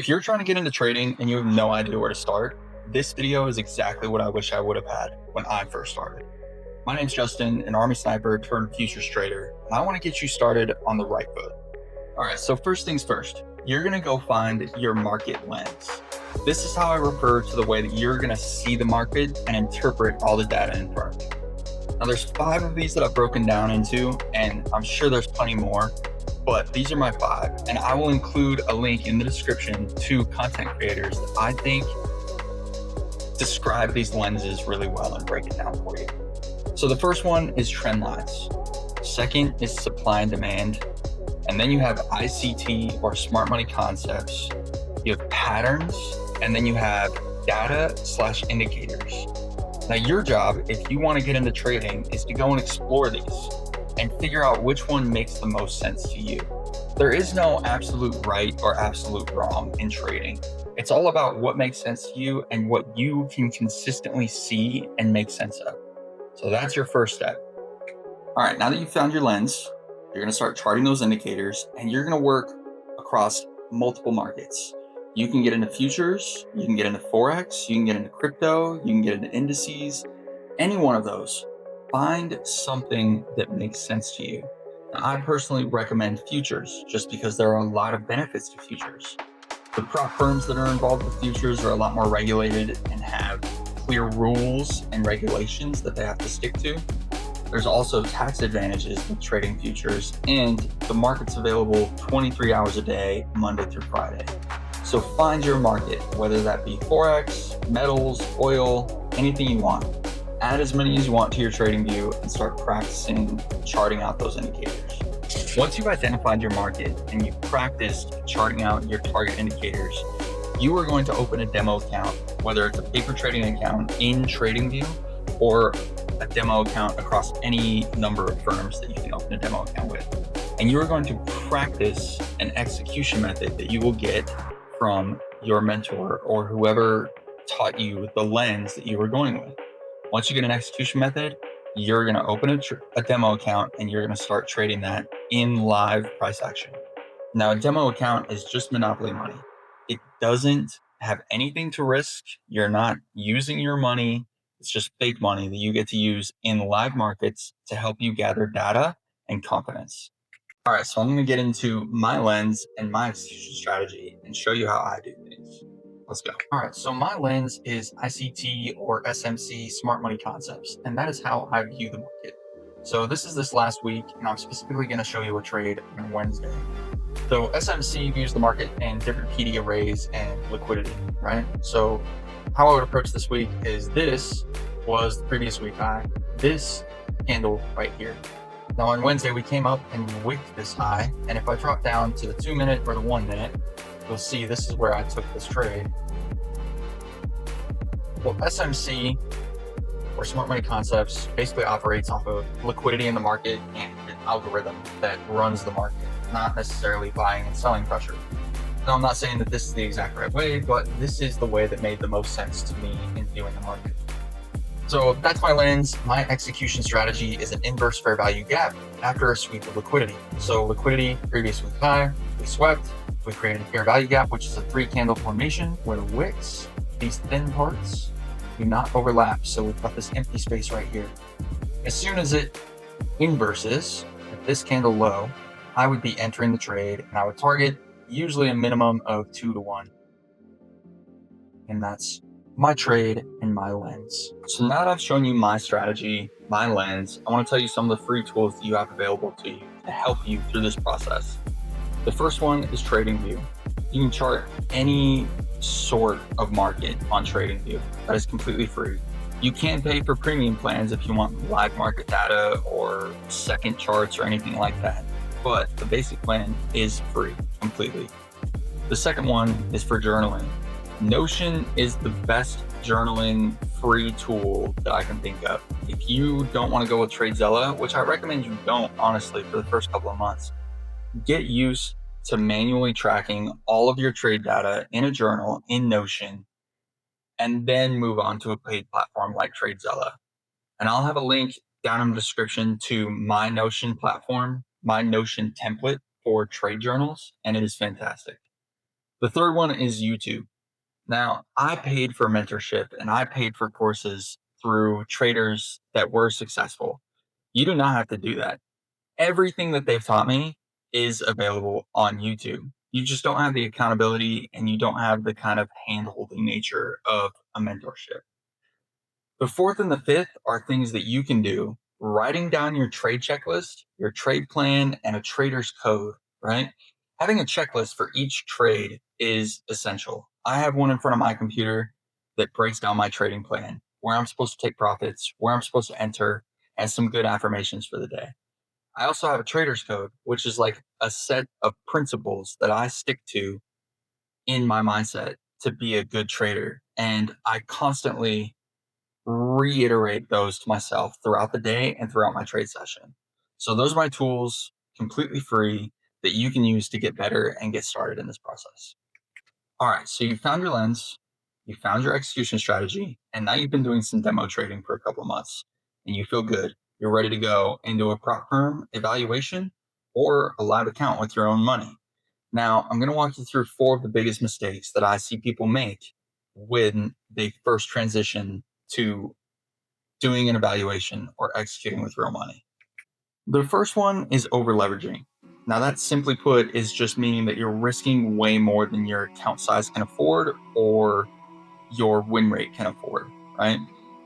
If you're trying to get into trading and you have no idea where to start, this video is exactly what I wish I would have had when I first started. My name's Justin, an Army sniper turned futures trader, and I want to get you started on the right foot. All right, so first things first, you're going to go find your market lens. This is how I refer to the way that you're going to see the market and interpret all the data in front of you. Now, there's 5 of these that I've broken down into, and I'm sure there's plenty more, but these are my 5, and I will include a link in the description to content creators that I think describe these lenses really well and break it down for you. So the first one is trend lines. Second is supply and demand. And then you have ICT or smart money concepts. You have patterns, and then you have data/indicators. Now your job, if you want to get into trading, is to go and explore these and figure out which one makes the most sense to you. There is no absolute right or absolute wrong in trading. It's all about what makes sense to you and what you can consistently see and make sense of. So that's your first step. All right, now that you've found your lens, you're going to start charting those indicators, and you're going to work across multiple markets. You can get into futures, you can get into Forex, you can get into crypto, you can get into indices, any one of those. Find something that makes sense to you. Now, I personally recommend futures just because there are a lot of benefits to futures. The prop firms that are involved with futures are a lot more regulated and have clear rules and regulations that they have to stick to. There's also tax advantages with trading futures, and the market's available 23 hours a day, Monday through Friday. So find your market, whether that be Forex, metals, oil, anything you want. Add as many as you want to your TradingView and start practicing charting out those indicators. Once you've identified your market and you've practiced charting out your target indicators, you are going to open a demo account, whether it's a paper trading account in TradingView or a demo account across any number of firms that you can open a demo account with. And you are going to practice an execution method that you will get from your mentor or whoever taught you the lens that you were going with. Once you get an execution method, you're going to open a demo account and you're going to start trading that in live price action. Now, a demo account is just monopoly money. It doesn't have anything to risk. You're not using your money. It's just fake money that you get to use in live markets to help you gather data and confidence. All right, so I'm going to get into my lens and my execution strategy and show you how I do things. Let's go. All right, so my lens is ICT or SMC, smart money concepts, and that is how I view the market. So this is this last week, and I'm specifically going to show you a trade on Wednesday. So SMC views the market in different PD arrays and liquidity, right? So how I would approach this week is this was the previous week high, this candle right here. Now on Wednesday, we came up and wicked this high, and if I drop down to the 2-minute or the 1-minute, you'll see this is where I took this trade. Well, SMC, or smart money concepts, basically operates off of liquidity in the market and an algorithm that runs the market, not necessarily buying and selling pressure. Now, I'm not saying that this is the exact right way, but this is the way that made the most sense to me in viewing the market. So that's my lens. My execution strategy is an inverse fair value gap after a sweep of liquidity. So liquidity, previous week high, we swept, we created a fair value gap, which is a 3-candle formation where the wicks, these thin parts, do not overlap. So we've got this empty space right here. As soon as it inverses at this candle low, I would be entering the trade and I would target usually a minimum of 2-to-1. And that's my trade and my lens. So now that I've shown you my strategy, my lens, I want to tell you some of the free tools that you have available to you to help you through this process. The first one is TradingView. You can chart any sort of market on TradingView. That is completely free. You can pay for premium plans if you want live market data or second charts or anything like that. But the basic plan is free completely. The second one is for journaling. Notion is the best journaling free tool that I can think of. If you don't want to go with TradeZella, which I recommend you don't, honestly, for the first couple of months, get used to manually tracking all of your trade data in a journal in Notion, and then move on to a paid platform like TradeZella. And I'll have a link down in the description to my Notion platform, my Notion template for trade journals, and it is fantastic. The third one is YouTube. Now, I paid for mentorship and I paid for courses through traders that were successful. You do not have to do that. Everything that they've taught me is available on YouTube. You just don't have the accountability and you don't have the kind of hand-holding nature of a mentorship. The fourth and the fifth are things that you can do. Writing down your trade checklist, your trade plan, and a trader's code, right? Having a checklist for each trade is essential. I have one in front of my computer that breaks down my trading plan, where I'm supposed to take profits, where I'm supposed to enter, and some good affirmations for the day. I also have a trader's code, which is like a set of principles that I stick to in my mindset to be a good trader. And I constantly reiterate those to myself throughout the day and throughout my trade session. So those are my tools, completely free, that you can use to get better and get started in this process. All right, so you found your lens, you found your execution strategy, and now you've been doing some demo trading for a couple of months and you feel good. You're ready to go into a prop firm evaluation or a live account with your own money. Now, I'm going to walk you through 4 of the biggest mistakes that I see people make when they first transition to doing an evaluation or executing with real money. The first one is over leveraging. Now, that simply put is just meaning that you're risking way more than your account size can afford or your win rate can afford, right?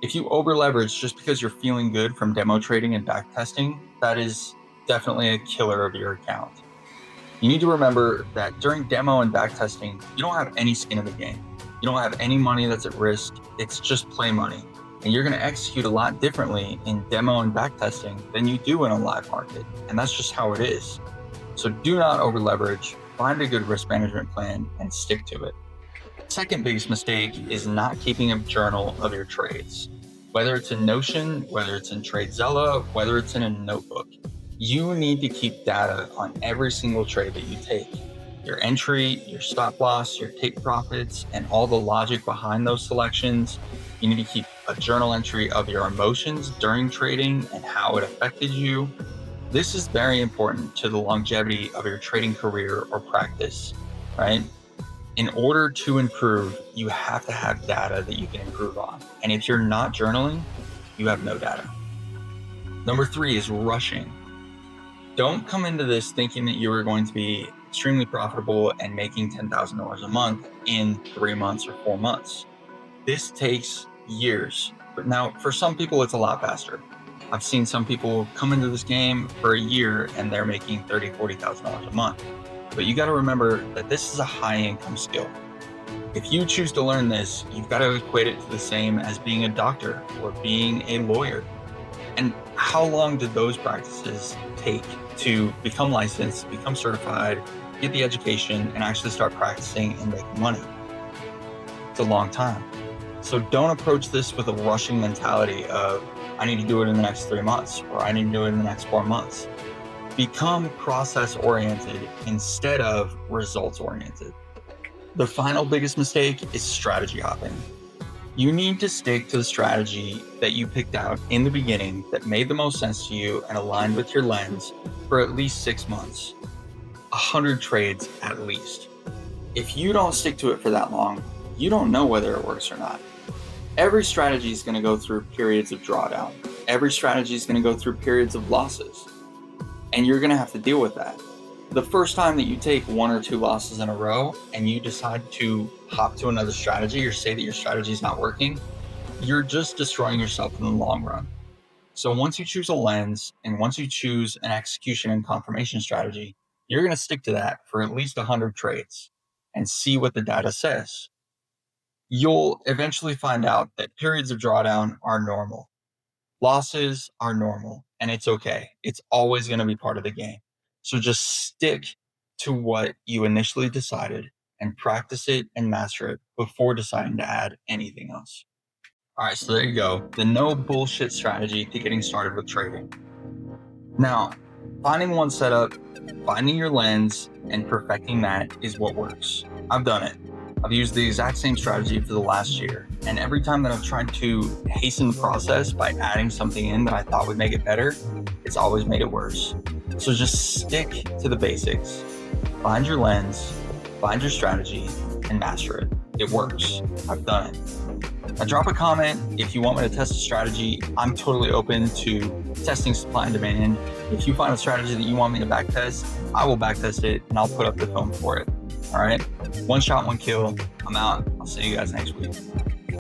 If you over leverage just because you're feeling good from demo trading and back testing, that is definitely a killer of your account. You need to remember that during demo and back testing, you don't have any skin in the game. You don't have any money that's at risk. It's just play money. And you're going to execute a lot differently in demo and back testing than you do in a live market. And that's just how it is. So do not over leverage, find a good risk management plan and stick to it. Second biggest mistake is not keeping a journal of your trades. Whether it's in Notion, whether it's in TradeZella, whether it's in a notebook, you need to keep data on every single trade that you take. Your entry, your stop loss, your take profits, and all the logic behind those selections. You need to keep a journal entry of your emotions during trading and how it affected you. This is very important to the longevity of your trading career or practice, right? In order to improve, you have to have data that you can improve on. And if you're not journaling, you have no data. Number 3 is rushing. Don't come into this thinking that you are going to be extremely profitable and making $10,000 a month in 3 months or 4 months. This takes years. But now, for some people, it's a lot faster. I've seen some people come into this game for a year and they're making $30,000, $40,000 a month. But you got to remember that this is a high income skill. If you choose to learn this, you've got to equate it to the same as being a doctor or being a lawyer. And how long did those practices take to become licensed, become certified, get the education, and actually start practicing and making money? It's a long time. So don't approach this with a rushing mentality of, I need to do it in the next 3 months, or I need to do it in the next 4 months. Become process-oriented instead of results-oriented. The final biggest mistake is strategy hopping. You need to stick to the strategy that you picked out in the beginning that made the most sense to you and aligned with your lens for at least 6 months. 100 trades at least. If you don't stick to it for that long, you don't know whether it works or not. Every strategy is going to go through periods of drawdown. Every strategy is going to go through periods of losses. And you're going to have to deal with that. The first time that you take 1 or 2 losses in a row and you decide to hop to another strategy or say that your strategy is not working, you're just destroying yourself in the long run. So once you choose a lens and once you choose an execution and confirmation strategy, you're going to stick to that for at least 100 trades and see what the data says. You'll eventually find out that periods of drawdown are normal. Losses are normal and it's okay. It's always going to be part of the game. So just stick to what you initially decided and practice it and master it before deciding to add anything else. All right, so there you go. The no bullshit strategy to getting started with trading. Now, finding one setup, finding your lens, and perfecting that is what works. I've done it. I've used the exact same strategy for the last year. And every time that I've tried to hasten the process by adding something in that I thought would make it better, it's always made it worse. So just stick to the basics. Find your lens, find your strategy, and master it. It works. I've done it. Now drop a comment if you want me to test a strategy. I'm totally open to testing supply and demand. If you find a strategy that you want me to backtest, I will backtest it and I'll put up the film for it. All right. One shot, one kill. I'm out. I'll see you guys next week.